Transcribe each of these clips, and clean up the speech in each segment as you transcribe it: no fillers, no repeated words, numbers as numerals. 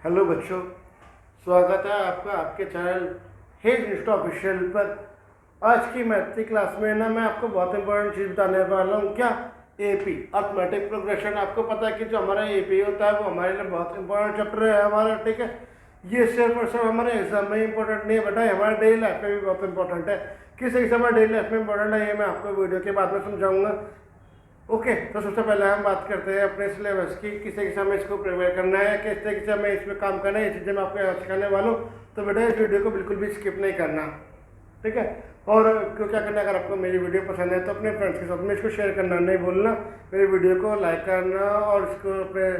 Hello बच्चों, स्वागत है आपका आपके चैनल हेज इंस्टा ऑफिशियल पर। आज की मैथ्स क्लास में ना मैं आपको बहुत इंपॉर्टेंट चीज़ बताने वाला हूँ। क्या? AP arithmetic progression. आपको पता है कि जो हमारा एपी होता है वो हमारे लिए बहुत इंपॉर्टेंट चैप्टर है हमारा, ठीक है। ये सिर्फ और सिर्फ हमारे एग्जाम में इंपॉर्टेंट नहीं है बेटा, हमारे डेली लाइफ में भी बहुत इंपॉर्टेंट है। किस एग्जाम में डेली लाइफ में इंपॉर्टेंट है ये मैं आपको वीडियो के बाद में समझाऊंगा। ओके, तो सबसे पहले हम बात करते हैं अपने सिलेबस की, किस तरीके से हमें इसको प्रिपेयर करना है, किस तरीके से हमें इसमें काम करना है। ये चीज़ें मैं आपको यहाँ सिखाने वाला हूँ, तो बेटा इस वीडियो को बिल्कुल भी स्किप नहीं करना, ठीक है। और क्यों क्या करना, अगर आपको मेरी वीडियो पसंद है तो अपने फ्रेंड्स के साथ में इसको शेयर करना नहीं भूलना, मेरी वीडियो को लाइक करना और इसको अपने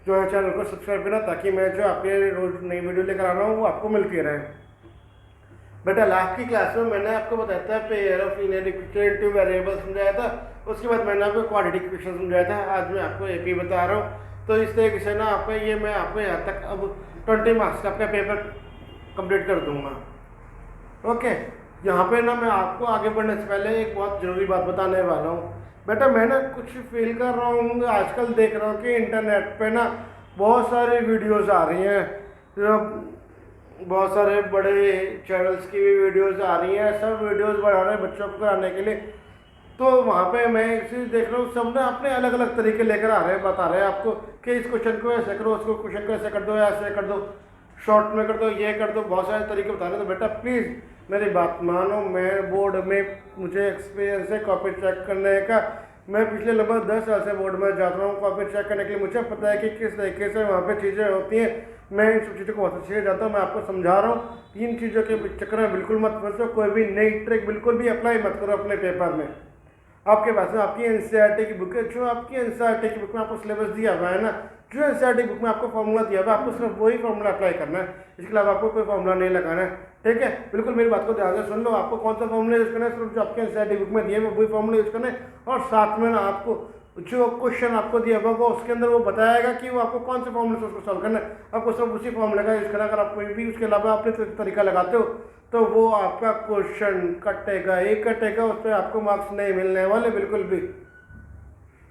जो है चैनल को सब्सक्राइब करना, ताकि मैं जो आपके रोज नई वीडियो लेकर आ रहा हूँ वो आपको मिलती रहे। बेटा लास्ट की क्लास में मैंने आपको बताया था pair of linear equation two variable समझाया था, उसके बाद मैंने आपको क्वाड्रेटिक इक्वेशन समझाया था। आज मैं आपको एपी बता रहा हूँ। तो इस तरीके से ना आपका ये मैं आपको यहाँ तक अब 20 मार्क्स का अपना पेपर कंप्लीट कर दूंगा। ओके, यहाँ पे ना मैं आपको आगे बढ़ने से पहले एक बहुत ज़रूरी बात बताने वाला हूँ। बेटा मैं ना कुछ फील कर रहा हूँ, आजकल देख रहा हूँ कि इंटरनेट पे ना बहुत सारी वीडियोज़ आ रही हैं, बहुत सारे बड़े चैनल्स की भी वीडियोस आ रही हैं, सब वीडियोस बना रहे हैं बच्चों को कराने के लिए। तो वहाँ पे मैं एक चीज़ देख रहा हूँ, सब ना अपने अलग अलग तरीके लेकर आ रहे हैं, बता रहे हैं आपको कि इस क्वेश्चन को ऐसे करो, उसको क्वेश्चन को ऐसे कर दो, ऐसे कर दो, शॉर्ट में कर दो, ये कर दो, बहुत सारे तरीके बता रहे हैं। तो बेटा प्लीज़ मेरी बात मानो, मैं बोर्ड में मुझे एक्सपीरियंस है कॉपी चेक करने का। मैं पिछले लगभग 10 साल से बोर्ड में जाता हूँ कॉपी चेक करने के लिए, मुझे पता है कि किस तरीके से वहाँ पे चीज़ें होती हैं। मैं इन सब चीज़ों को बहुत अच्छे से जानता हूँ, मैं आपको समझा रहा हूँ। इन चीज़ों के चक्कर में बिल्कुल मत फंसो, कोई भी नई ट्रिक बिल्कुल भी अप्लाई मत करो अपने पेपर में। आपके पास में आपकी एनसीईआरटी की बुक है, जो आपकी एनसीईआरटी की बुक में आपको सिलेबस दिया हुआ है ना, जो एनसीईआरटी बुक में आपको फॉर्मूला दिया हुआ है, आपको सिर्फ वही फॉर्मूला अप्लाई करना है, इसके अलावा आपको कोई फॉर्मूला नहीं लगाना है, ठीक है। बिल्कुल मेरी बात को ध्यान से सुन लो, आपको कौन सा फॉर्मूला यूज़ करना है, सिर्फ जो आपके एनसीईआरटी बुक में दिए हुए वही फॉर्मूला यूज़ करना है। और साथ में ना आपको जो क्वेश्चन आपको दिया होगा उसके अंदर वो बताएगा कि वो आपको कौन से फॉर्मूले से उसको सॉल्व करना है, आपको सब उसी फॉर्मूले का यूज़ करना है। अगर आप कोई भी उसके अलावा अपने तरीका लगाते हो तो वो आपका क्वेश्चन कटेगा ही कटेगा, उस पर आपको मार्क्स नहीं मिलने वाले बिल्कुल भी।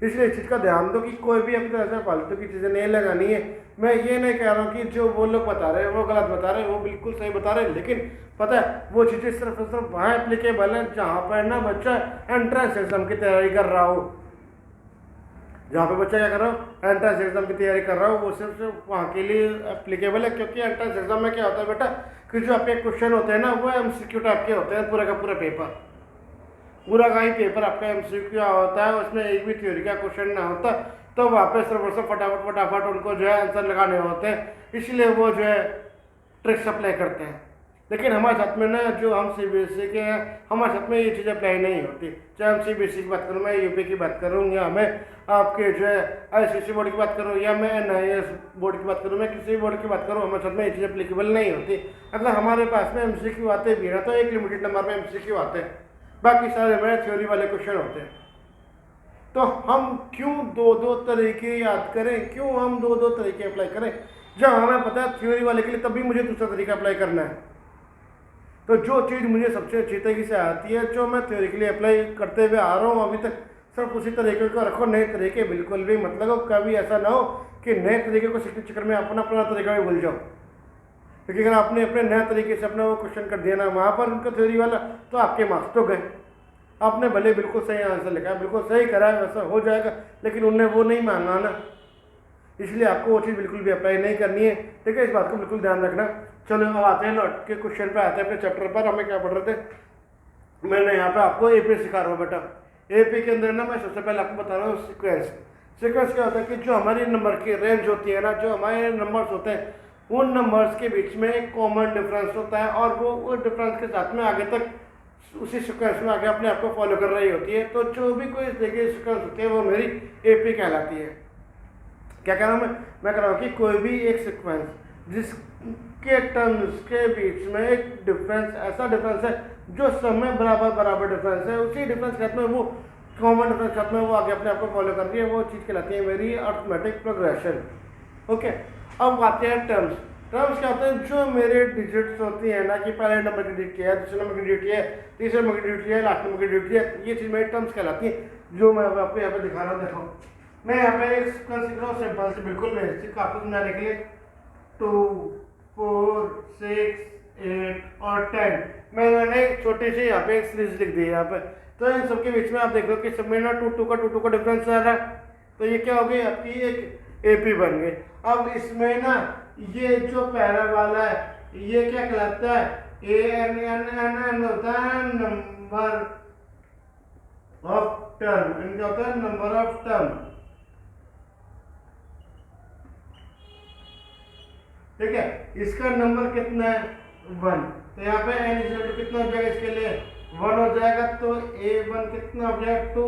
इसलिए इस चीज़ का ध्यान दो कि कोई भी अपनी तरह से फालतू की चीज़ें नहीं लगानी है। मैं ये नहीं कह रहा हूँ कि जो वो लोग बता रहे हैं वो गलत बता रहे हैं, वो बिल्कुल सही बता रहे हैं, लेकिन पता है वो चीज़ें सिर्फ और सिर्फ वहाँ एप्लीकेबल है जहाँ पर ना बच्चा एंट्रेंस एग्जाम की तैयारी कर रहा हो। जहाँ पे बच्चा क्या कर रहा हो, एंट्रेंस एग्जाम की तैयारी कर रहा हो, वो सिर्फ वहाँ के लिए एप्लीकेबल है। क्योंकि एंट्रेंस एग्जाम में क्या होता है बेटा, कि जो आपके क्वेश्चन होते हैं ना वो एमसीक्यू टाइप के होते हैं, पूरा का पूरा पेपर, पूरा का ही पेपर आपका एमसीक्यू होता है, उसमें एक भी थ्योरी का क्वेश्चन ना होता। तो वहाँ पे सिर्फ फटाफट फटाफट उनको जो है आंसर लगाने होते हैं, इसलिए वो जो है ट्रिक्स अप्लाई करते हैं। लेकिन हमारे साथ में ना जो हम सीबीएसई के हैं, हमारे साथ में ये चीज़ें अप्लाई नहीं होती। चाहे हम सीबीएसई की बात करूँ, मैं यूपी की बात करूँ, या मैं आपके जो है आईसीएसई बोर्ड की बात करूँ, या मैं एनआईएस बोर्ड की बात करूँ, मैं किसी भी बोर्ड की बात करूँ, हमारे साथ में ये चीज़ें अप्लीकेबल नहीं होती। अगर हमारे पास में एमसीक्यू आते भी ना तो एक लिमिटेड नंबर में एमसीक्यू आते हैं, बाकी सारे मेरे थ्योरी वाले क्वेश्चन होते हैं। तो हम क्यों दो दो तरीके याद करें, क्यों हम दो दो तरीके अप्लाई करें, जब हमें पता है थ्योरी वाले के लिए तभी मुझे दूसरा तरीका अप्लाई करना है। तो जो चीज़ मुझे सबसे अच्छी तरीके से आती है, जो मैं थ्योरी के लिए अप्लाई करते हुए आ रहा हूँ अभी तक, सिर्फ उसी तरीके को रखो, नए तरीके बिल्कुल भी मत लगाओ। कभी ऐसा ना हो कि नए तरीके को सीखने के चक्कर में अपना अपना तरीका भी भूल जाओ। क्योंकि अगर आपने अपने नए तरीके से अपना वो क्वेश्चन कर दिया ना वहाँ पर उनका थ्योरी वाला, तो आपके मार्क्स तो गए। आपने भले बिल्कुल सही आंसर लिखा, बिल्कुल सही करा है, वैसा हो जाएगा, लेकिन उनने वो नहीं मांगा ना, इसलिए आपको वो चीज़ बिल्कुल भी अप्लाई नहीं करनी है, ठीक है। इस बात को बिल्कुल ध्यान रखना। चलो अब आते हैं लौट के क्वेश्चन पे, आते हैं अपने चैप्टर पर। हमें क्या पढ़ रहे थे, मैंने यहाँ पे आपको एपी सिखा रहा हूँ बेटा। एपी के अंदर ना मैं सबसे पहले आपको बता रहा हूँ सीक्वेंस। सीक्वेंस क्या होता है कि जो हमारी नंबर की रेंज होती है ना, जो हमारे नंबर्स होते हैं, उन नंबर्स के बीच में एक कॉमन डिफरेंस होता है, और वो उस डिफरेंस के साथ में आगे तक उसी सीक्वेंस में आगे अपने आप को फॉलो कर रही होती है। तो जो भी कोई इस तरीके की सीक्वेंस होती है वो मेरी एपी कहलाती है। क्या कह रहा हूँ मैं कह रहा हूँ कि कोई भी एक सीक्वेंस जिसके टर्म्स के बीच में एक डिफरेंस, ऐसा डिफरेंस है जो सब में बराबर बराबर डिफरेंस है, उसी डिफरेंस के साथ में वो कॉमन डिफरेंस के साथ में वो आगे अपने आप को फॉलो कर रही है, वो चीज़ कहलाती है मेरी अर्थमेटिक प्रोग्रेशन। ओके, अब आते हैं टर्म्स। टर्म्स क्या होते हैं, जो मेरे डिजिट्स होती है ना, कि पहले नंबर की डिजिट है, दूसरे नंबर की डिजिट है, तीसरे नंबर की डिजिट है, लास्ट नंबर की डिजिट है, ये चीज़ मेरी टर्म्स कहलाती है, जो मैं आपको यहाँ पे दिखा रहा हूँ। देखो मैं यहाँ पे एक सीक्वेंस लिख रहा हूँ सिंपल से, बिल्कुल बेसिक आपको समझाने के लिए। 2, 4, 6, 8 और 10। मैंने एक छोटी सी यहाँ पे एक सीरीज लिख दी है यहाँ पे। तो इन सबके बीच में आप देख लो कि सब में ना 2 का डिफरेंस आ रहा है। तो ये क्या हो गई आपकी एक एपी बन गई। अब इसमें ना ये जो पहला वाला है ये क्या कहलाता है, A N N N N होता है नंबर ऑफ टर्म, इनका होता है नंबर ऑफ टर्म। ठीक है, इसका नंबर कितना है 1। तो यहाँ पे n इक्वल टू कितना हो जाएगा, इसके लिए 1 हो जाएगा। तो a1 कितना हो जाएगा 2,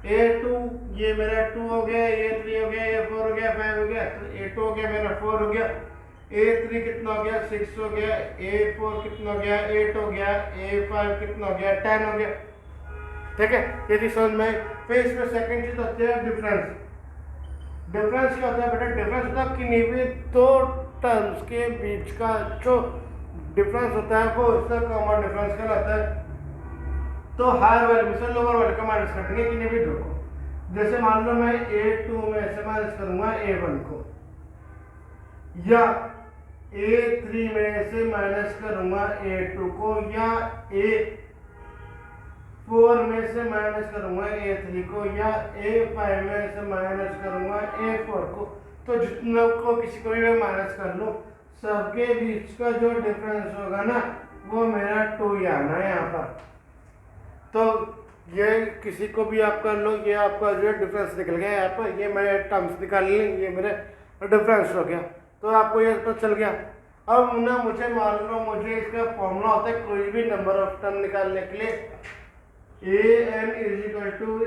a2 ये मेरा 2 हो गया, a3 हो गया, a4 हो गया, 5 हो गया, तो a2 हो गया मेरा 4 हो गया, a3 कितना हो गया 6 हो गया, a4 कितना हो गया 8 हो गया, a5 कितना हो गया 10 हो गया। ठीक है, ये चीज समझ में। फिर इसमें सेकंड चीज होती है डिफरेंस। डिफरेंस क्या होता है बेटा, डिफरेंस होता है किन्हीं भी दो टर्म्स के बीच का जो डिफरेंस होता है वो इसका कॉमन डिफरेंस कहलाता है। तो हायर वैल्यू से लोअर वैल्यू का माइनस कर देंगे किन्हीं भी दो को। जैसे मान लो मैं a2 में से माइनस करूंगा a1 को, या a3 में से माइनस करूंगा a2 को, या a4 में से माइनस करूंगा a3 को, या a5 में से माइनस करूंगा a4 को। तो जितना को किसी को भी मैं माइनस कर लूं, सबके बीच का जो डिफरेंस होगा ना वो मेरा 2 ही आना है यहाँ पर। तो ये किसी को भी आप कर लो, ये आपका जो डिफरेंस निकल गया यहाँ पर, ये मैंने टर्म्स निकाल ली, ये मेरे डिफरेंस हो गया। तो आपको ये पता चल गया। अब ना मुझे मान लो मुझे इसका फॉर्मूला होता है कोई भी नंबर ऑफ टर्म निकालने के लिए, an is equal to a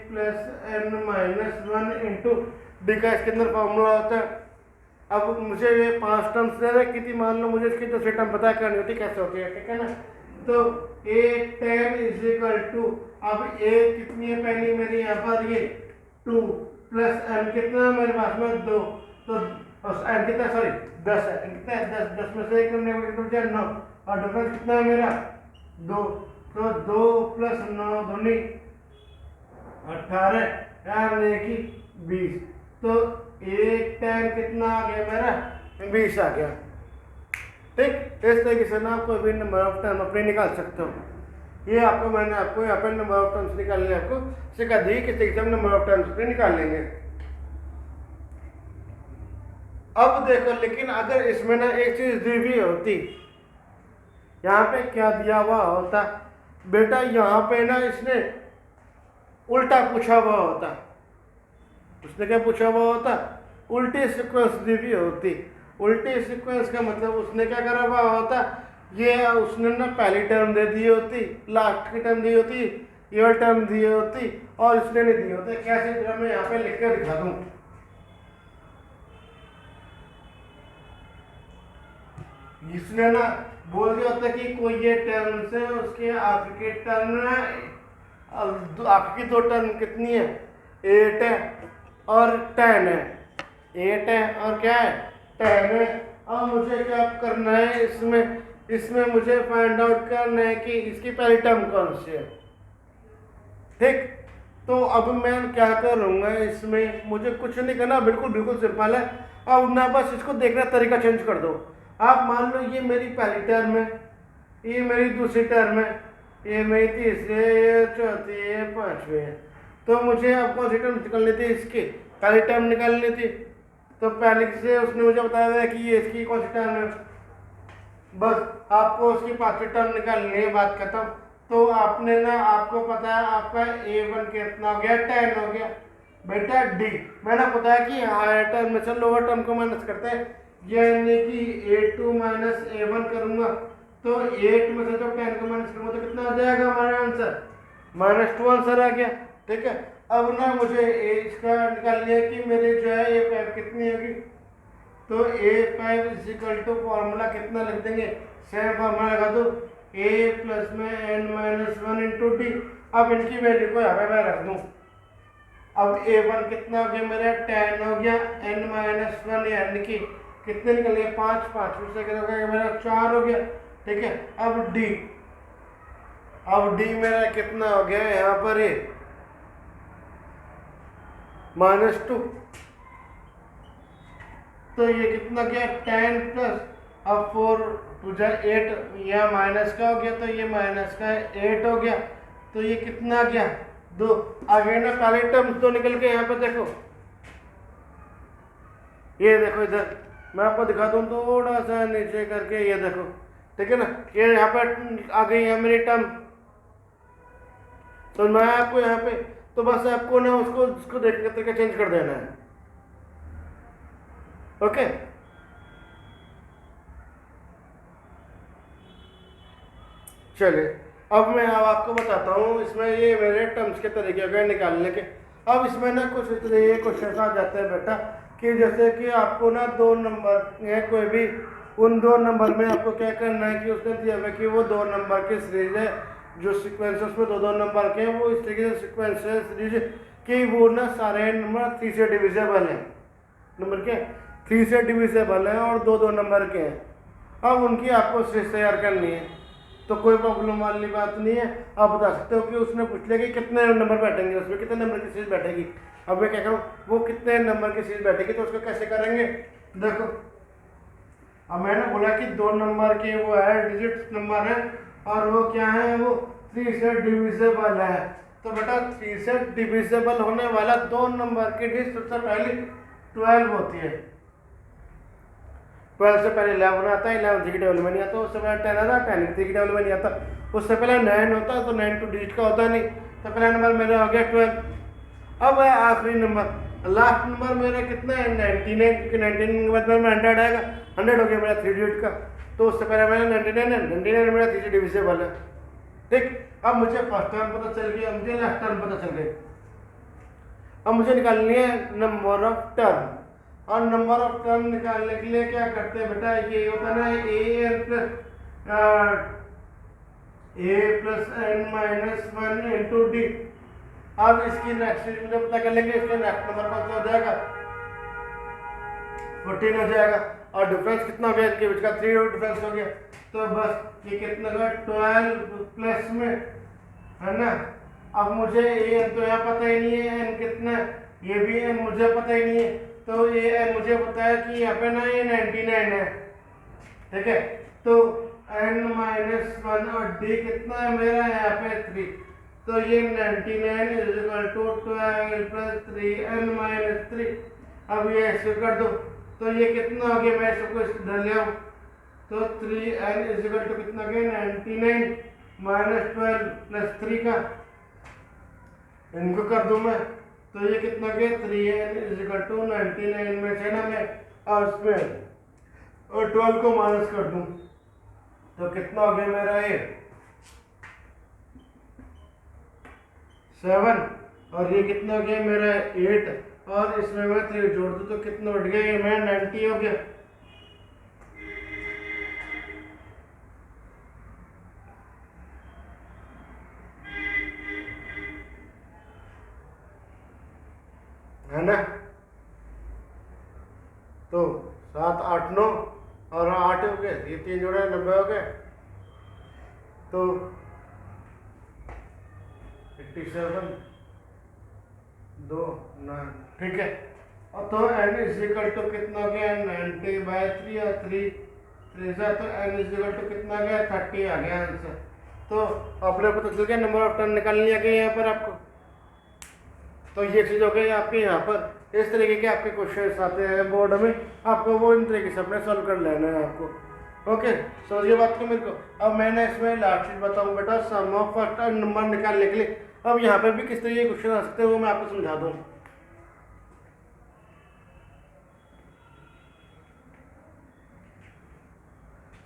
plus n minus 1 into D का इसके अंदर फॉर्मूला होता है। अब मुझे ये 5 टर्म्स दे रहे कितनी, मान लो मुझे इसकी दूसरी टर्म पता करनी होती कैसे होती है, ठीक है ना। तो a10 इज इक्वल टू, अब a कितनी है पहली मेरी यहाँ पर ये 2 प्लस n कितना है मेरे पास में 2, तो n कितना सॉरी 10 है, कितना है 10 में से 1 करने में 9 और डिफरेंस कितना है मेरा 2। तो 2 प्लस 9 दूनी 18 यानी कि 20। तो a10 कितना आ गया मेरा 20 आ गया। ठीक, इस तरीके से ना आप कोई भी नंबर ऑफ टर्म अपने निकाल सकते हो। ये आपको मैंने आपको यहाँ पर नंबर ऑफ टर्म्स निकालने आपको सिखा दी, किस तरीके से हम नंबर ऑफ टर्म्स अपने निकाल लेंगे। अब देखो, लेकिन अगर इसमें ना एक चीज दी हुई होती, यहाँ पे क्या दिया हुआ होता बेटा, यहाँ पे ना इसने उल्टा पूछा हुआ होता। उसने क्या पूछा हुआ होता, उल्टी सीक्वेंस दी हुई होती। उल्टी सीक्वेंस का मतलब उसने क्या करा हुआ होता, ये उसने ना पहली टर्म दे दी होती, लास्ट की टर्म दी होती, ये टर्म दी होती और इसने नहीं दी होती। कैसे, जरा मैं यहाँ पे लिख कर दिखा दूं। इसने ना बोल दिया होता कि कोई ये टर्म से उसके आखिर के टर्म, आखिर की 2 टर्म कितनी है 8 है और 10 है, 8 है और क्या है 10 है। अब मुझे क्या करना है, इसमें मुझे फाइंड आउट करना है कि इसकी पहली टर्म कौन सी है। ठीक, तो अब मैं क्या करूँगा, इसमें मुझे कुछ नहीं करना, बिल्कुल सिंपल है। अब ना बस इसको देखना तरीका चेंज कर दो। आप मान लो ये मेरी पहली टर्म है, ये मेरी दूसरी टर्म है, ये मेरी तीसरी है, ये चौथी है, 5वीं है। तो मुझे अब कौन सी टर्म निकालनी थी, इसकी पहली टर्म निकालनी थी। तो पहले से उसने मुझे बताया था कि ये इसकी कौन सी टर्म है, बस आपको उसकी 5वीं टर्म निकालनी है, बात खत्म। तो आपने ना, आपको पता है आपका a1 कितना हो गया 10 हो गया बेटा डी। मैंने बताया कि हायर टर्म में से लोअर टर्म को माइनस करते हैं, यानी कि a2 माइनस a1 करूंगा तो 8 में से जब 10 को माइनस करूंगा तो कितना आ जाएगा हमारा आंसर, -2 आंसर आ गया। ठीक है, अब ना मुझे इसका निकाल लिया कि मेरे जो है a5 कितनी होगी। तो a5 is equal to formula कितना लिख देंगे, सेम फॉर्मूला लगा दो, a प्लस में n माइनस 1 इंटू डी। अब इनकी वैल्यू को यहाँ पे मैं रख दूँ। अब a1 कितना हो गया मेरा 10 हो गया, n माइनस 1 यानी कि कितने निकल गए 5, 5 में से कितना हो गया मेरा 4 हो गया। ठीक है, अब डी मेरा कितना हो गया यहाँ पर ये -2। तो ये कितना गया 10 प्लस अब 4 टू जा 8, यह माइनस का हो गया तो ये माइनस का 8 हो गया, तो ये कितना गया 2। आगे ना पहले टर्म्स तो निकल के यहाँ पे देखो, ये देखो इधर मैं आपको दिखा दूँ थोड़ा सा नीचे करके, ये देखो ठीक है ना, ये यहाँ पे आ गई है मेरी टर्म। तो मैं आपको यहाँ पे तो बस आपको ना उसको देख के तरीका चेंज कर देना है। ओके चलिए अब मैं आपको बताता हूँ इसमें ये मेरे टर्म्स के तरीके हो गए निकालने के। अब इसमें ना कुछ इस तरह ये क्वेश्चन आ जाते हैं बेटा कि जैसे कि आपको ना 2 नंबर है, कोई भी उन 2 नंबर में आपको क्या करना है कि उसने दिया हुआ कि वो 2 नंबर की सीरीज है, जो सीक्वेंस है उसमें 2 नंबर के हैं, वो इस तरीके से सीक्वेंस है सीरीज कि वो ना सारे नंबर 3 से डिविजेबल हैं, नंबर के 3 से डिविजेबल हैं और 2 नंबर के हैं। अब उनकी आपको सीरीज तैयार करनी है, तो कोई प्रॉब्लम वाली बात नहीं है। आप बता सकते हो कि उसने पूछ लिया कि कितने नंबर बैठेंगे, उसमें कितने नंबर की सीरीज बैठेगी। अब मैं क्या करूँ, वो कितने नंबर की सीरीज बैठेगी तो उसको कैसे करेंगे। देखो अब मैंने बोला कि 2 नंबर के वो है डिजिट नंबर है और वो क्या है, वो 3 से डिविजेबल है। तो बेटा 3 से डिविजेबल होने वाला 2 नंबर की डिजिट सबसे पहले 12 होती है। 12 से पहले 11 आता है, 11 की टेबल में नहीं आता, उससे पहले 10 आता है, 10 की टेबल में नहीं आता, उससे पहले 9 होता है, तो 9 तो डिजिट का होता नहीं, तो पहला नंबर मेरा हो गया 12। अब है आखिरी नंबर, लास्ट नंबर मेरा कितना है 99, क्योंकि 99 के बाद में 100 आएगा, 100 हो गया मेरा 3 डिजिट का, तो उससे पहले मेरा 99 है, 99 मेरा 3 से डिविजिबल है। ठीक, अब मुझे फर्स्ट टर्म पता चल गया, मुझे लास्ट टर्म पता चल गई। अब मुझे निकालनी है नंबर ऑफ टर्म, और नंबर ऑफ टर्म निकालने के लिए क्या करते हैं बेटा, ये होता है ना a plus n minus 1 into D. अब इसकी नेक्स्ट मुझे पता कर लेंगे, इसका नेक्स्ट नंबर कौन सा हो जाएगा 14 हो जाएगा, और डिफरेंस कितना हो गया इनके बीच का 3 डिफरेंस हो गया, तो बस ये कितना होगा 12 प्लस में है ना। अब मुझे ये तो यहाँ पता ही नहीं है n कितना, ये भी n मुझे पता ही नहीं है, तो ये n मुझे पता है कि यहाँ पे ना ये 99 है, ठीक है। तो n माइनस 1 और d कितना है मेरा यहाँ पे 3, तो ये 99 is equal to 12 plus 3n minus 3। अब ये ऐसे कर दो तो ये कितना हो गया, मैं सबको इधर ले आऊँ, तो 3n इज इक्वल टू कितना हो गया 99 माइनस 12 प्लस 3 का, इनको कर दूं मैं, तो ये कितना गया 3n इज इक्वल टू 99 में से ना मैं और उसमें और 12 को माइनस कर दूं, तो कितना हो गया मेरा ये 7, और ये कितना हो गया मेरा 8, और इसमें मैं 3 जोड़ दूं तो कितना उठ गया, ये मेरा 90 हो गया। है ना, तो 7 8 9 और 8 हो गए, ये 3 जोड़े 90 हो गए, तो 87 2 9, ठीक है। और तो n इज इक्वल टू कितना हो गया 90/3 और 3 3 तो n इज इक्वल टू कितना गया 30 आ गया आंसर। तो आपने पता चल गया नंबर ऑफ टर्न निकाल लिया गया यहाँ पर आपको। तो ये चीज़ हो गई आपके यहाँ पर, इस तरीके के आपके क्वेश्चन आते हैं बोर्ड में, आपको वो इन तरीके से अपने सॉल्व कर लेना है आपको। ओके, समझिए बात को मेरे को। अब मैंने इसमें लास्ट चीज बताऊँ बेटा, सम ऑफ फर्स्ट नंबर निकालने के लिए अब यहाँ पे भी किस तरीके के क्वेश्चन आ सकते हैं वो मैं आपको समझा दूँ।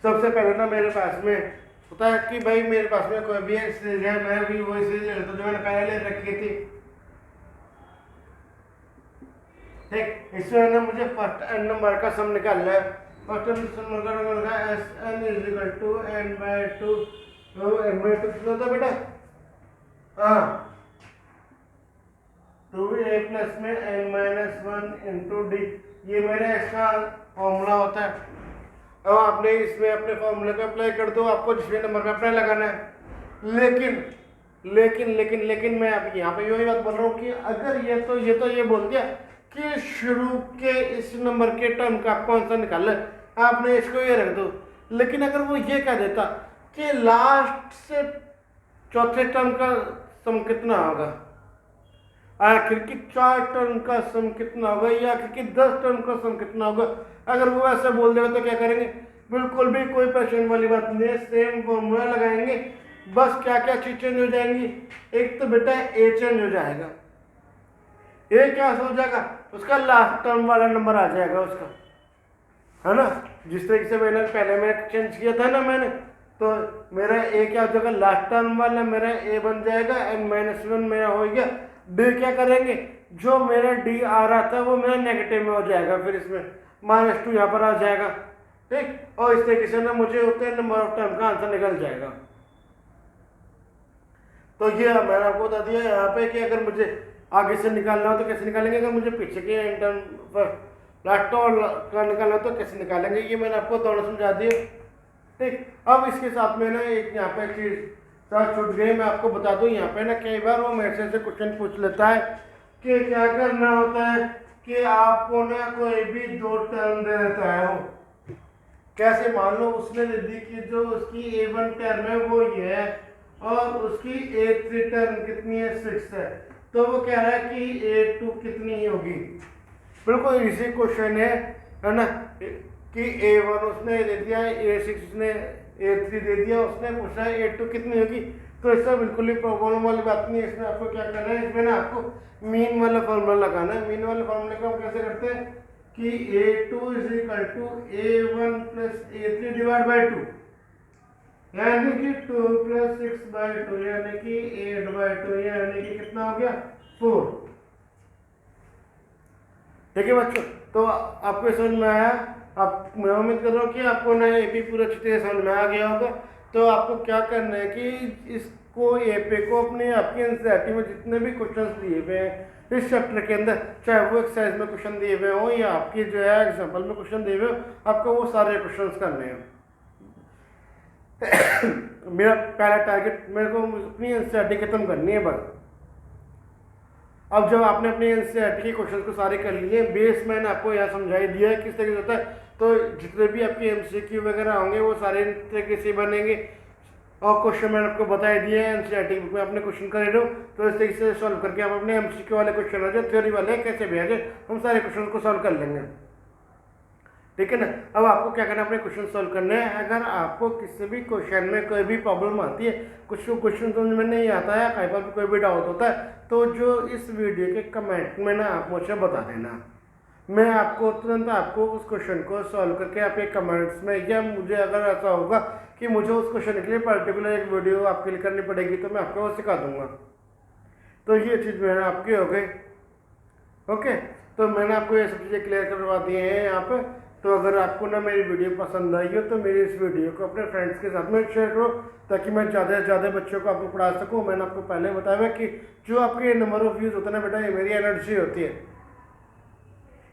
सबसे पहले ना मेरे पास में होता है कि भाई मेरे पास में कोई भी सीरीज है, मैं भी वही सीरीज ले लेता हूँ जो मैंने पहले ले रखी थी, ठीक। इसमें ना मुझे फर्स्ट n नंबर का सम निकालना है। फर्स्ट नंबर का निकालना है Sn is equal to n/2, तो n/2 कितना था बेटा, हाँ 2a प्लस में n-1 इंटू डी, ये मेरा इसका फॉर्मूला होता है। अब आपने इसमें अपने फॉर्मूले को अप्लाई कर दो, आपको जिसमें नंबर का अप्लाई लगाना है। लेकिन लेकिन लेकिन लेकिन मैं आप यहाँ पे यही बात बोल रहा हूँ कि अगर ये बोल दिया कि शुरू के इस नंबर के टर्म का कौन सा निकालना है, आपने इसको ये रख दो। लेकिन अगर वो ये कह देता कि लास्ट से चौथे टर्म का सम कितना होगा, आखिर की 4 टर्म का सम कितना होगा, या आखिर की 10 टर्म का सम कितना होगा, अगर वो ऐसा बोल देगा तो क्या करेंगे, बिल्कुल भी कोई परेशानी वाली बात नहीं है, सेम फॉर्मूला लगाएंगे। बस क्या क्या चीज चेंज हो जाएंगी, एक तो बेटा ए चेंज हो जाएगा, ए क्या हो जाएगा, उसका लास्ट टर्म वाला नंबर आ जाएगा उसका, है ना। जिस तरीके से मैंने पहले में चेंज किया था ना मैंने, तो मेरा ए क्या हो जाएगा, लास्ट टर्म वाला मेरा ए बन जाएगा, n-1 मेरा हो गया। डी क्या करेंगे, जो मेरा डी आ रहा था वो मेरा नेगेटिव में हो जाएगा, फिर इसमें -2 यहाँ पर आ जाएगा, ठीक। और इस तरीके से ना मुझे उतने नंबर ऑफ टर्म का आंसर निकल जाएगा। तो ये मैंने आपको बता दिया यहाँ पे कि अगर मुझे आगे से निकालना हो तो कैसे निकालेंगे, अगर मुझे पीछे के लास्ट का निकालना हो तो कैसे निकालेंगे, ये मैंने आपको दोनों समझा दिया, ठीक। अब इसके साथ में ना एक यहाँ पे चीज साथ छूट गई, मैं आपको बता दूं। यहाँ पे ना कई बार वो मेरे से क्वेश्चन पूछ लेता है कि क्या करना होता है कि आपको ना कोई भी 2 टर्म दे देता है, वो कैसे, मान लो उसने दे दी कि जो उसकी A1 टर्म है वो ये है और उसकी A3 टर्म कितनी है, 6 है, तो वो कह रहा है कि A2 कितनी होगी। बिल्कुल इसी क्वेश्चन है ना, कि A1 उसने दे दिया, A6 उसने, A3 दे दिया, उसने पूछा है A2 कितनी होगी। तो इसमें बिल्कुल ही प्रॉब्लम वाली बात नहीं है। इसमें आपको क्या करना है, इसमें ना आपको मीन वाला फॉर्मूला लगाना है। मीन वाले फॉर्मूले को हम कैसे करते हैं कि A2 is equal to A1 plus A3 divide by 2, यानी कि 2 प्लस 6 बाई 2 यानी कि 8 बाई 2, यानी कि कितना हो गया, 4। ठीक है बच्चों, तो आपको समझ में आया। आप, मैं उम्मीद कर रहा हूँ कि आपको ना एपी पूरा अच्छी तरह समझ में आ गया होगा। तो आपको क्या करना है कि इसको एपी को अपने आपके एनसीईआरटी में जितने भी क्वेश्चंस दिए हुए हैं इस चैप्टर के अंदर, चाहे वो एक्सरसाइज में क्वेश्चन दिए हुए हो या आपकी जो है एग्जाम्पल में क्वेश्चन दिए हुए हो, आपको वो सारे क्वेश्चन करने हैं। मेरा पहला टारगेट, मेरे को अपनी एनसीईआरटी खत्म करनी है बस। अब जब आपने अपने एनसीईआरटी के क्वेश्चन को सारे कर लिए, बेस मैंने आपको यहाँ समझाई दिया है किस तरीके से होता है, तो जितने भी आपके एमसीक्यू वगैरह होंगे वो सारे तरीके से बनेंगे। और क्वेश्चन मैंने आपको बता दिए हैं, एनसीईआरटी बुक में अपने क्वेश्चन कर रहे हो, तो इस तरीके से सॉल्व करके आप अपने एमसीक्यू वाले क्वेश्चन हो जाए, थ्योरी वाले कैसे भी आ जाए, हम सारे क्वेश्चन को सॉल्व कर लेंगे, ठीक है ना। अब आपको क्या करना है, अपने क्वेश्चन सॉल्व करने हैं। अगर आपको किसी भी क्वेश्चन में कोई भी प्रॉब्लम आती है, कुछ क्वेश्चन समझ में नहीं आता है, कहीं पर भी कोई भी डाउट होता है, तो जो इस वीडियो के कमेंट में ना आप मुझे बता देना, मैं आपको तुरंत आपको उस क्वेश्चन को सॉल्व करके आपके कमेंट्स में, या मुझे अगर ऐसा होगा कि मुझे उस क्वेश्चन के लिए पर्टिकुलर एक वीडियो आपके लिए करनी पड़ेगी तो मैं आपको वो सिखा दूंगा। तो ये चीज़ मैंने आपकी हो गई, ओके। तो मैंने आपको ये सब चीज़ें क्लियर करवा दी हैं यहाँ पर। तो अगर आपको ना मेरी वीडियो पसंद आई हो तो मेरी इस वीडियो को अपने फ्रेंड्स के साथ में शेयर करो, ताकि मैं ज़्यादा से ज़्यादा बच्चों को आपको पढ़ा सकूँ। मैंने आपको पहले बताया हुआ कि जो आपके नंबर ऑफ व्यूज़ होता है ना बेटा, ये मेरी एनर्जी होती है,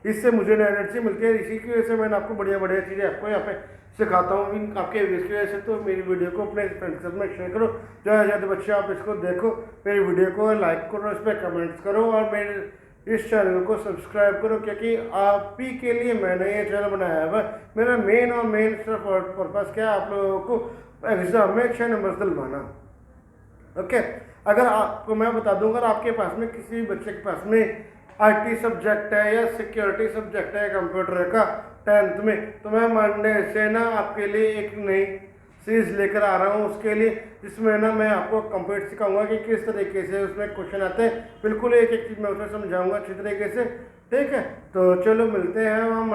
इससे मुझे एनर्जी मिलती है। इसी की वजह से मैंने आपको बढ़िया बढ़िया चीज़ें आपको यहाँ पे सिखाता हूँ आपके व्यूज़ की वजह से। तो मेरी वीडियो को अपने फ्रेंड्स के साथ में शेयर करो, ज़्यादा से ज़्यादा बच्चे आप इसको देखो, मेरी वीडियो को लाइक करो, इस पर कमेंट्स करो और मेरे इस चैनल को सब्सक्राइब करो, क्योंकि आप ही के लिए मैंने ये चैनल बनाया हुआ। मेरा मेन और मेन सिर्फ पर्पज़ क्या है, आप लोगों को एग्ज़ाम में अच्छे नंबर दिलवाना, ओके। अगर आपको मैं बता दूँ, अगर आपके पास में किसी भी बच्चे के पास में आईटी सब्जेक्ट है या सिक्योरिटी सब्जेक्ट है कंप्यूटर का 10th में, तो मैं मंडे से ना आपके लिए एक नई सीरीज लेकर आ रहा हूँ उसके लिए, जिसमें ना मैं आपको कंप्यूटर सिखाऊंगा कि किस तरीके से उसमें क्वेश्चन आते हैं। बिल्कुल एक एक चीज़ मैं उसमें समझाऊंगा अच्छी तरीके से, ठीक है। तो चलो मिलते हैं हम